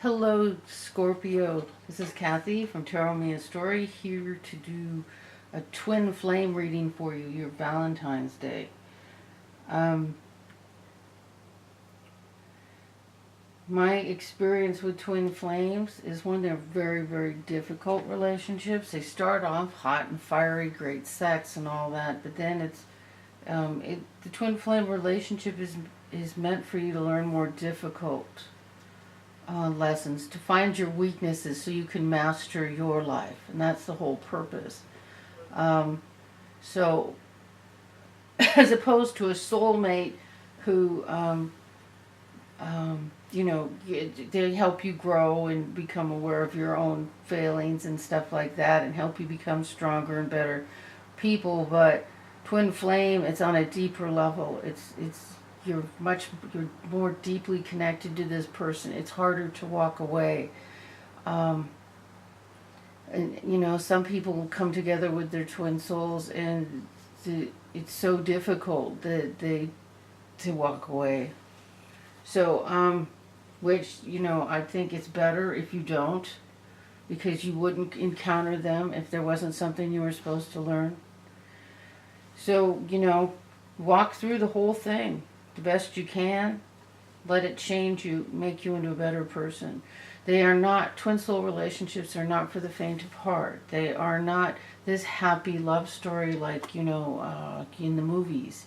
Hello, Scorpio. This is Kathy from Tarot Me a Story, here to do a twin flame reading for you, your Valentine's Day. My experience with twin flames is when they're very, very difficult relationships. They start off hot and fiery, great sex and all that, but then the twin flame relationship is meant for you to learn more difficult lessons, to find your weaknesses so you can master your life, and that's the whole purpose. So as opposed to a soulmate who they help you grow and become aware of your own failings and stuff like that, and help you become stronger and better people. But twin flame, it's on a deeper level. You're more deeply connected to this person. It's harder to walk away. And some people come together with their twin souls, and it's so difficult to walk away. So, which, I think it's better if you don't, because you wouldn't encounter them if there wasn't something you were supposed to learn. So, walk through the whole thing the best you can. Let it change you, make you into a better person. Twin soul relationships are not for the faint of heart. They are not this happy love story like, in the movies.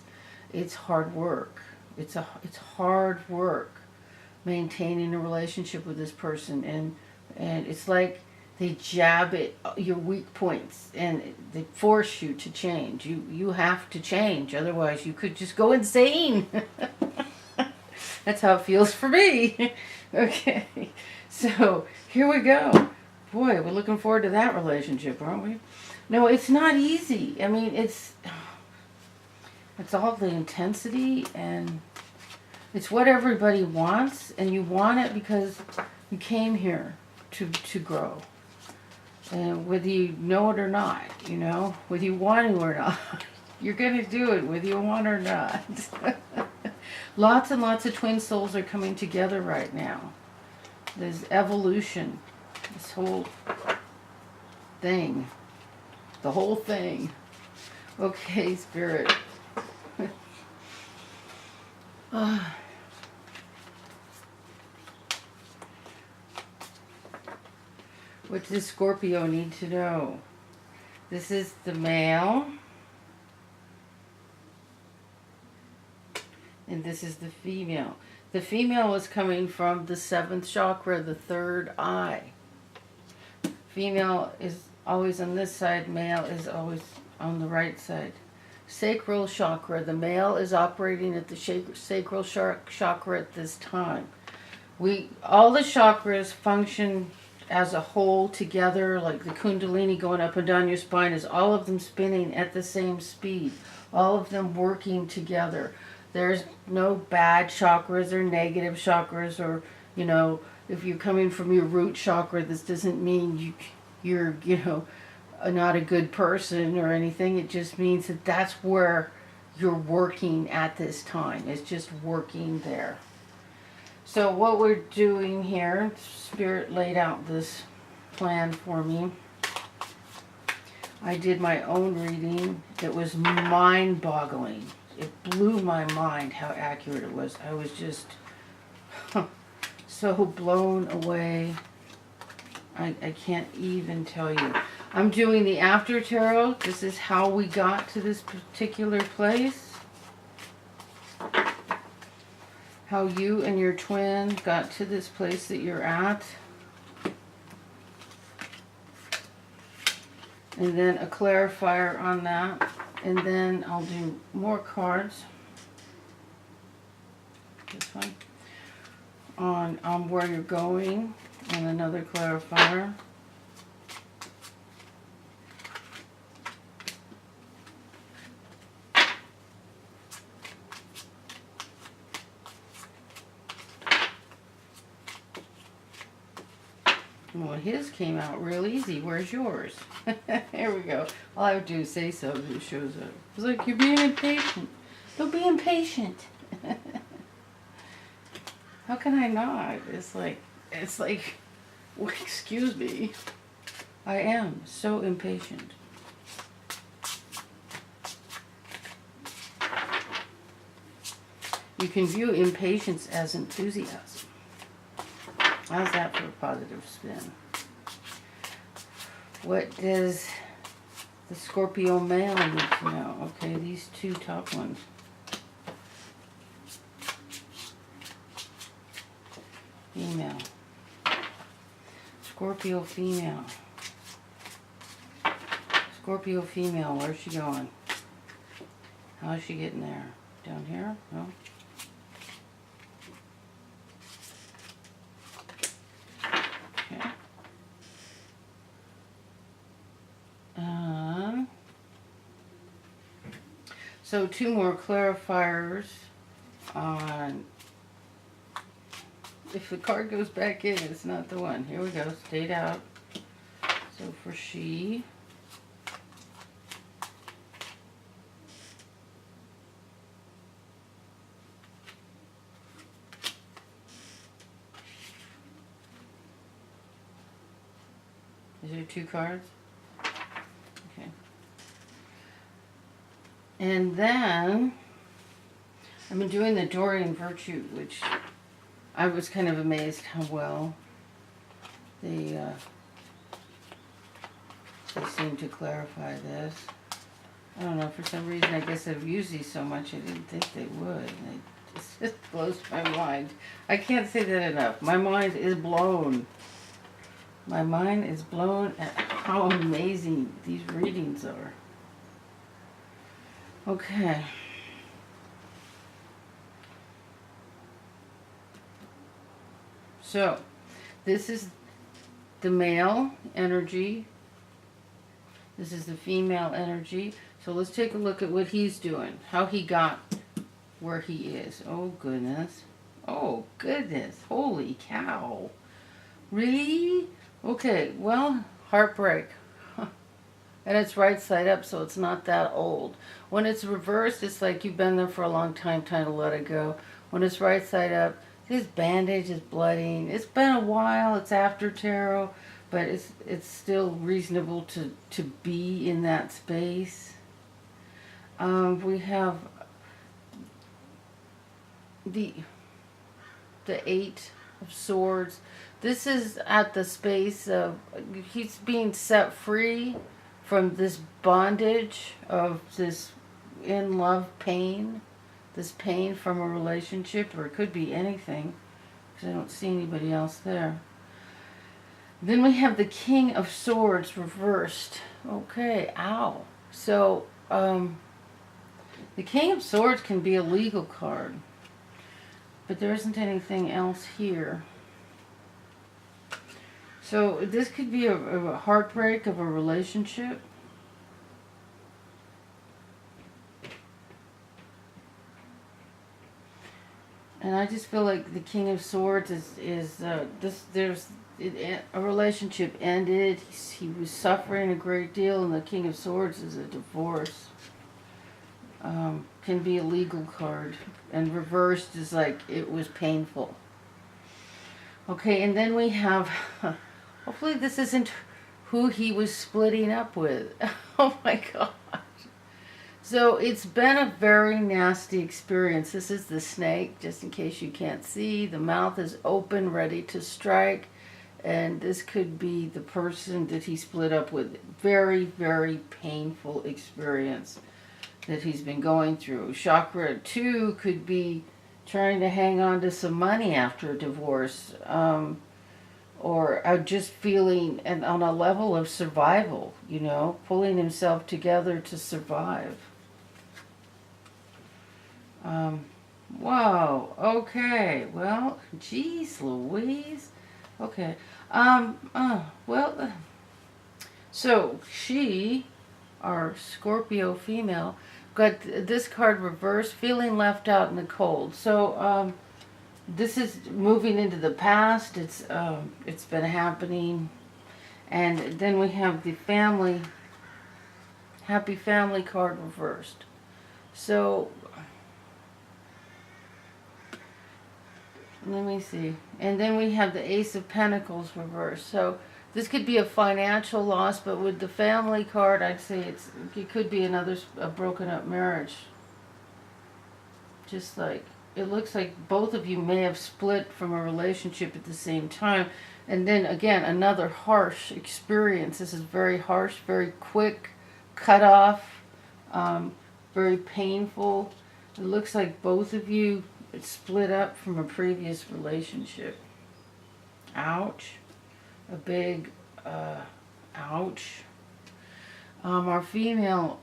It's hard work. It's hard work maintaining a relationship with this person, and it's like they jab at your weak points and they force you to change. You have to change, otherwise you could just go insane. That's how it feels for me. Okay, so here we go. Boy, we're looking forward to that relationship, aren't we? No, it's not easy. I mean, it's all the intensity, and it's what everybody wants, and you want it because you came here to grow. And whether you know it or not, whether you want to or not, you're going to do it whether you want or not. Lots and lots of twin souls are coming together right now. There's evolution, this whole thing, the whole thing. Okay, Spirit. What does Scorpio need to know? This is the male, and this is the female. The female is coming from the 7th chakra, the 3rd eye. Female is always on this side, male is always on the right side. Sacral chakra, the male is operating at the sacral chakra at this time. All the chakras function as a whole together, like the kundalini going up and down your spine, is all of them spinning at the same speed, all of them working together. There's no bad chakras or negative chakras, or if you're coming from your root chakra, this doesn't mean you're not a good person or anything. It just means that's where you're working at this time. It's just working there. So what we're doing here, Spirit laid out this plan for me. I did my own reading. It was mind-boggling. It blew my mind how accurate it was. I was just so blown away. I can't even tell you. I'm doing the after tarot. This is how we got to this particular place. How you and your twin got to this place that you're at. And then a clarifier on that. And then I'll do more cards. This one. On where you're going. And another clarifier. Well, his came out real easy. Where's yours? Here we go. All I have to do is say so, it shows up. It's like, you're being impatient. Don't be impatient. How can I not? It's like, it's like, well, excuse me. I am so impatient. You can view impatience as enthusiasm. How's that for a positive spin? What does the Scorpio male need to know? Okay, these two top ones. Female. Scorpio female. Scorpio female, where's she going? How is she getting there? Down here? No? Okay. So two more clarifiers on if the card goes back in, it's not the one. Here we go, stayed out. So for she, is there two cards? Okay. And then I've been doing the Dorian Virtue, which I was kind of amazed how well they seem to clarify this. I don't know, for some reason, I guess I've used these so much, I didn't think they would. It just blows my mind. I can't say that enough. My mind is blown. My mind is blown at how amazing these readings are. Okay. So, this is the male energy. This is the female energy. So let's take a look at what he's doing. How he got where he is. Oh, goodness. Oh, goodness. Holy cow. Really? Okay, well, heartbreak. And it's right side up, so it's not that old. When it's reversed, it's like you've been there for a long time, time to let it go. When it's right side up, his bandage is blooding. It's been a while. It's after tarot, but it's still reasonable to be in that space. We have the Eight of Swords. This is at the space of he's being set free from this bondage of this in love pain. This pain from a relationship, or it could be anything, because I don't see anybody else there. Then we have the King of Swords reversed. Okay, ow. So, the King of Swords can be a legal card, but there isn't anything else here. So, this could be a heartbreak of a relationship. And I just feel like the King of Swords a relationship ended. He was suffering a great deal, and the King of Swords is a divorce. Can be a legal card, and reversed is like it was painful. Okay, and then we have, hopefully this isn't who he was splitting up with. Oh my God. So it's been a very nasty experience. This is the snake, just in case you can't see. The mouth is open, ready to strike. And this could be the person that he split up with. Very, very painful experience that he's been going through. Chakra 2 could be trying to hang on to some money after a divorce. Or just feeling and on a level of survival, pulling himself together to survive. Whoa, okay, well, geez Louise. Okay, so she, our Scorpio female, got this card reversed, feeling left out in the cold. So, this is moving into the past. It's been happening. And then we have the happy family card reversed. So let me see. And then we have the Ace of Pentacles reversed. So this could be a financial loss, but with the family card, I'd say it could be a broken up marriage. Just like, it looks like both of you may have split from a relationship at the same time. And then again, another harsh experience. This is very harsh, very quick, cut off, very painful. It looks like both of you split up from a previous relationship. Ouch. A big ouch. Our female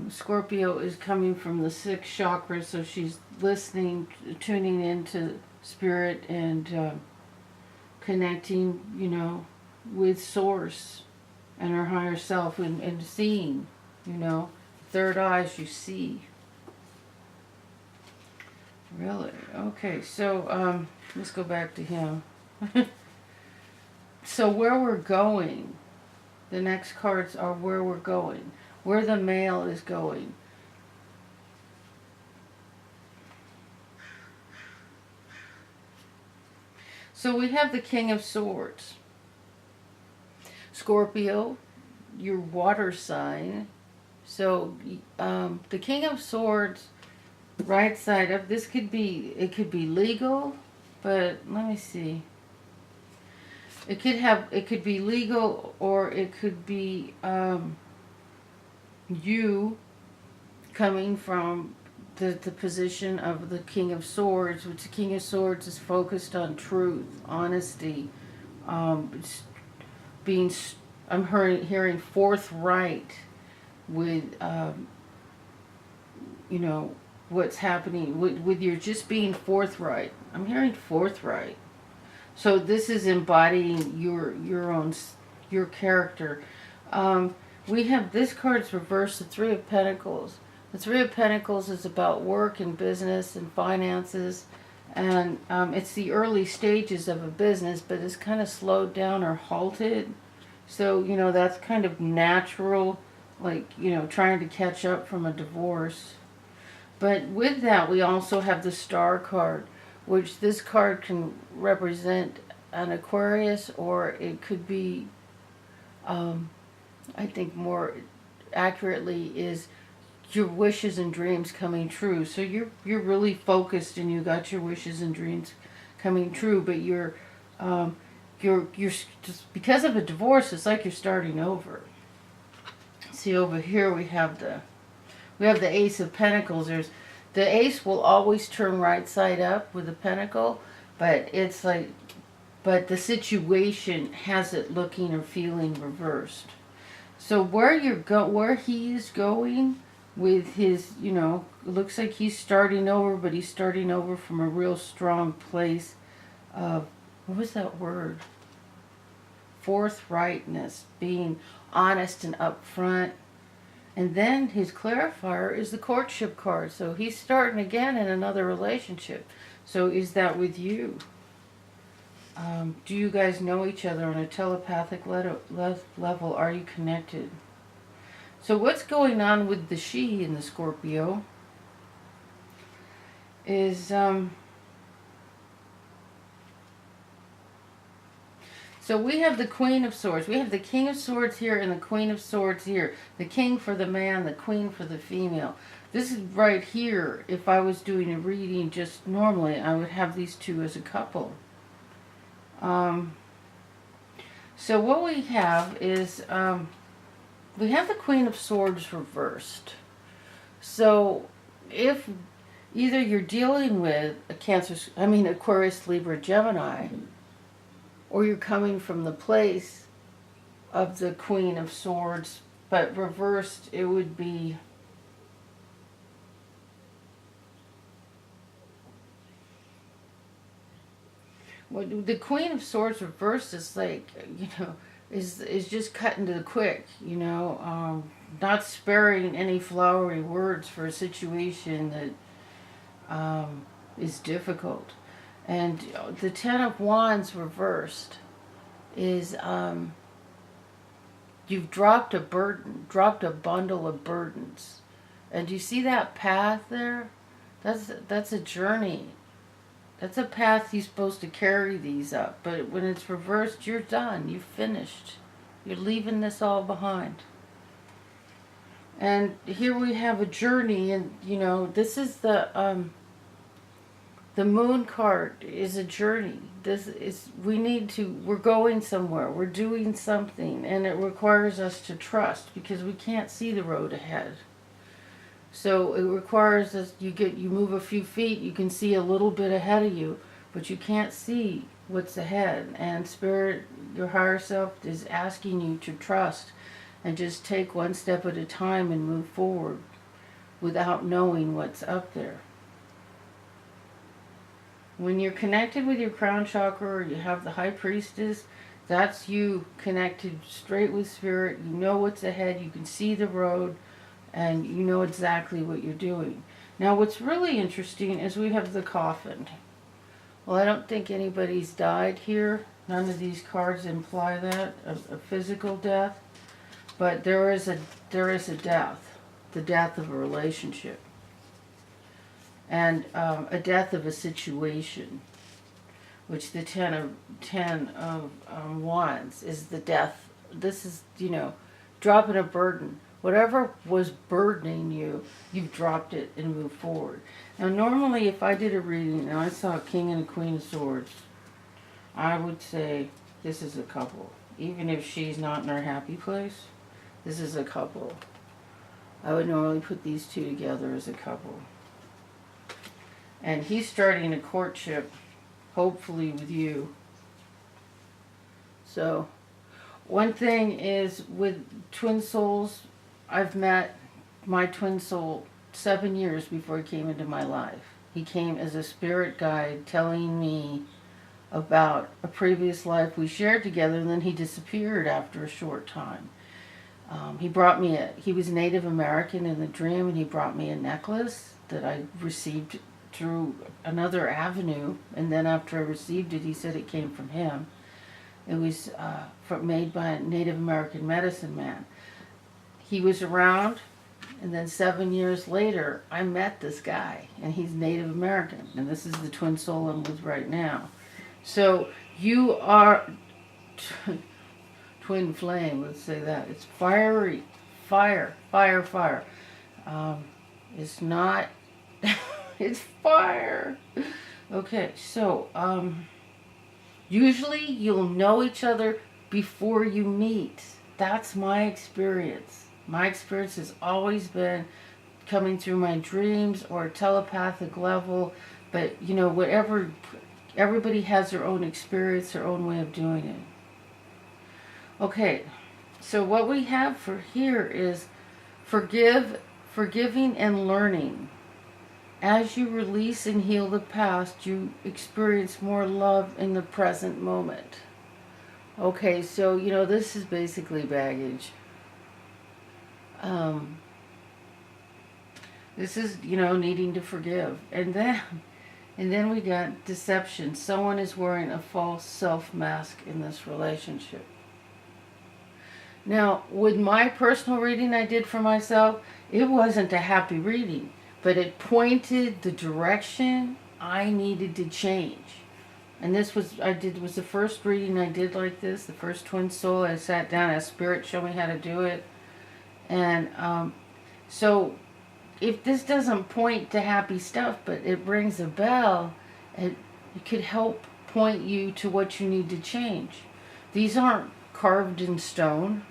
Scorpio is coming from the sixth chakra, so she's listening, tuning into spirit and connecting, with source and her higher self and seeing, third eyes, you see. Really? Okay, so let's go back to him. So where we're going, the next cards are where we're going, where the male is going. So we have the King of Swords. Scorpio, your water sign. So the King of Swords, right side up, it could be legal, but let me see. It could be legal, or it could be you coming from the position of the King of Swords, which the King of Swords is focused on truth, honesty, I'm hearing forthright with, what's happening, with your just being forthright. I'm hearing forthright. So this is embodying your character. We have this card's reversed, the Three of Pentacles. The Three of Pentacles is about work and business and finances, and it's the early stages of a business, but it's kind of slowed down or halted. So, that's kind of natural, like, trying to catch up from a divorce. But with that, we also have the Star card, which this card can represent an Aquarius, or it could be, I think more accurately, is your wishes and dreams coming true. So you're really focused and you got your wishes and dreams coming true, but you're just, because of a divorce, it's like you're starting over. See, over here we have the Ace of Pentacles. The ace will always turn right side up with the pentacle, but but the situation has it looking or feeling reversed. So where he's going with his, it looks like he's starting over, but he's starting over from a real strong place of, what was that word? Forthrightness, being honest and upfront. And then his clarifier is the courtship card. So he's starting again in another relationship. So is that with you? Do you guys know each other on a telepathic level? Are you connected? So what's going on with the she in the Scorpio is... So we have the Queen of Swords. We have the King of Swords here and the Queen of Swords here. The King for the man, the Queen for the female. This is right here. If I was doing a reading just normally, I would have these two as a couple. So what we have is, we have the Queen of Swords reversed. So if either you're dealing with Aquarius, Libra, Gemini, or you're coming from the place of the Queen of Swords, but reversed, it would be... Well, the Queen of Swords reversed is like, is just cutting to the quick, not sparing any flowery words for a situation that is difficult. And the Ten of Wands reversed is you've dropped a burden, dropped a bundle of burdens. And you see that path there? That's a journey That's a path you're supposed to carry these up. But when it's reversed, you're done. You've finished. You're leaving this all behind. And here we have a journey, and this is the moon card is a journey. We're going somewhere. We're doing something, and it requires us to trust because we can't see the road ahead. So it requires us, you move a few feet, you can see a little bit ahead of you, but you can't see what's ahead. And Spirit, your higher self, is asking you to trust and just take one step at a time and move forward without knowing what's up there. When you're connected with your crown chakra, or you have the high priestess, that's you connected straight with Spirit. You know what's ahead, you can see the road, and you know exactly what you're doing. Now what's really interesting is we have the coffin. Well, I don't think anybody's died here. None of these cards imply that, a physical death. But there is a death, the death of a relationship. And a death of a situation, which the ten of Wands is the death. This is, dropping a burden. Whatever was burdening you, you've dropped it and moved forward. Now, normally, if I did a reading and I saw a King and a Queen of Swords, I would say this is a couple. Even if she's not in her happy place, this is a couple. I would normally put these two together as a couple. And he's starting a courtship, hopefully with you. So, one thing is with twin souls, I've met my twin soul 7 years before he came into my life. He came as a spirit guide telling me about a previous life we shared together, and then he disappeared after a short time. He was Native American in the dream, and he brought me a necklace that I received through another avenue, and then after I received it, he said it came from him. It was made by a Native American medicine man. He was around, and then 7 years later, I met this guy, and he's Native American, and this is the twin soul I'm with right now. So you are twin flame, let's say that. It's fiery, fire. It's not... It's fire. Okay, so usually you'll know each other before you meet. That's my experience. My experience has always been coming through my dreams or telepathic level, but whatever, everybody has their own experience, their own way of doing it. Okay, so what we have for here is forgiving and learning. As you release and heal the past, you experience more love in the present moment. Okay, so, this is basically baggage. This is, needing to forgive. And then we got deception. Someone is wearing a false self mask in this relationship. Now, with my personal reading I did for myself, it wasn't a happy reading. But it pointed the direction I needed to change. And this was the first reading I did like this, the first twin soul. I sat down, as Spirit showed me how to do it. And so if this doesn't point to happy stuff, but it rings a bell, it could help point you to what you need to change. These aren't carved in stone.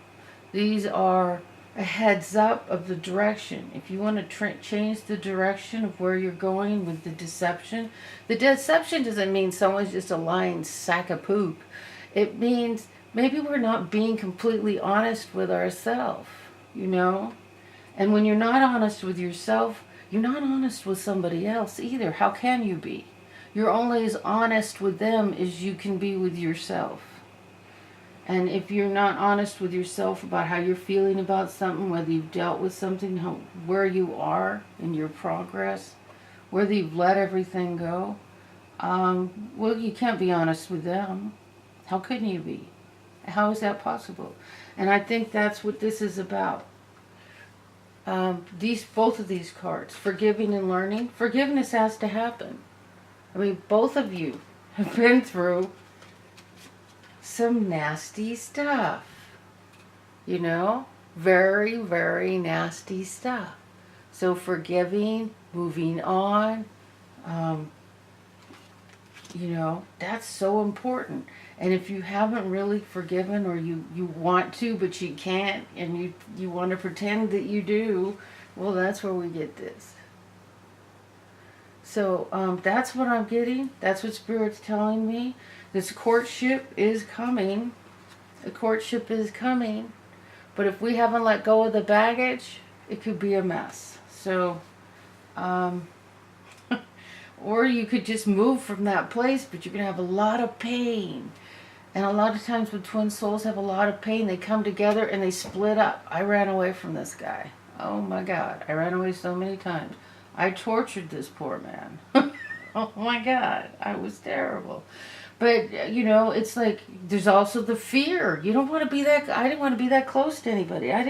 These are a heads up of the direction. If you want to change the direction of where you're going with the deception doesn't mean someone's just a lying sack of poop. It means maybe we're not being completely honest with ourselves, And when you're not honest with yourself, you're not honest with somebody else either. How can you be? You're only as honest with them as you can be with yourself. And if you're not honest with yourself about how you're feeling about something, whether you've dealt with something, where you are in your progress, whether you've let everything go, well, you can't be honest with them. How couldn't you be? How is that possible? And I think that's what this is about. Both of these cards, forgiving and learning. Forgiveness has to happen. I mean, both of you have been through some nasty stuff. You know? Very, very nasty stuff. So forgiving, moving on, you know, that's so important. And if you haven't really forgiven, or you want to but you can't, and you want to pretend that you do, well, that's where we get this. So that's what I'm getting. That's what Spirit's telling me. This courtship is coming. The courtship is coming. But if we haven't let go of the baggage, it could be a mess. So, or you could just move from that place, but you're going to have a lot of pain. And a lot of times when twin souls have a lot of pain, they come together and they split up. I ran away from this guy. Oh my God. I ran away so many times. I tortured this poor man. Oh my God. I was terrible. But, you know, it's like, there's also the fear. You don't want to be that, I didn't want to be that close to anybody. I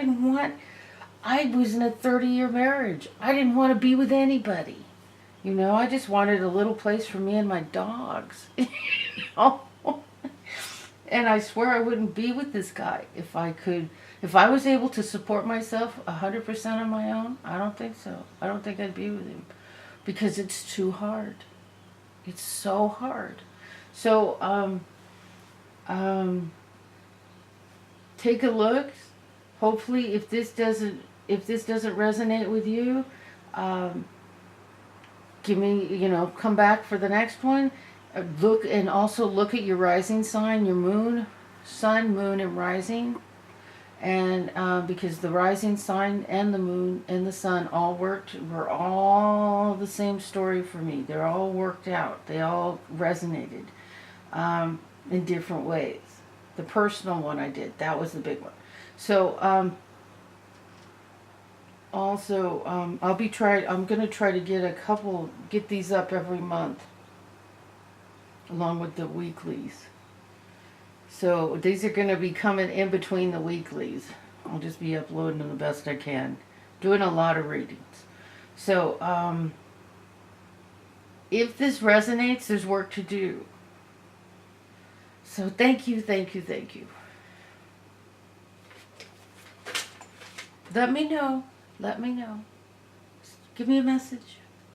was in a 30-year marriage. I didn't want to be with anybody. You know, I just wanted a little place for me and my dogs. You know? And I swear I wouldn't be with this guy if I could. If I was able to support myself 100% on my own, I don't think so. I don't think I'd be with him. Because it's too hard. It's so hard. So, take a look. Hopefully, if this doesn't resonate with you, give me, you know, come back for the next one. Look, and also look at your rising sign, your moon, sun, moon, and rising. And because the rising sign and the moon and the sun all were all the same story for me. They're all worked out. They all resonated in different ways. The personal one I did, that was the big one. So also I'm going to try to get these up every month, along with the weeklies. So these are going to be coming in between the weeklies. I'll just be uploading them the best I can. Doing a lot of readings. So if this resonates, there's work to do. So thank you, thank you, thank you. Let me know. Let me know. Give me a message.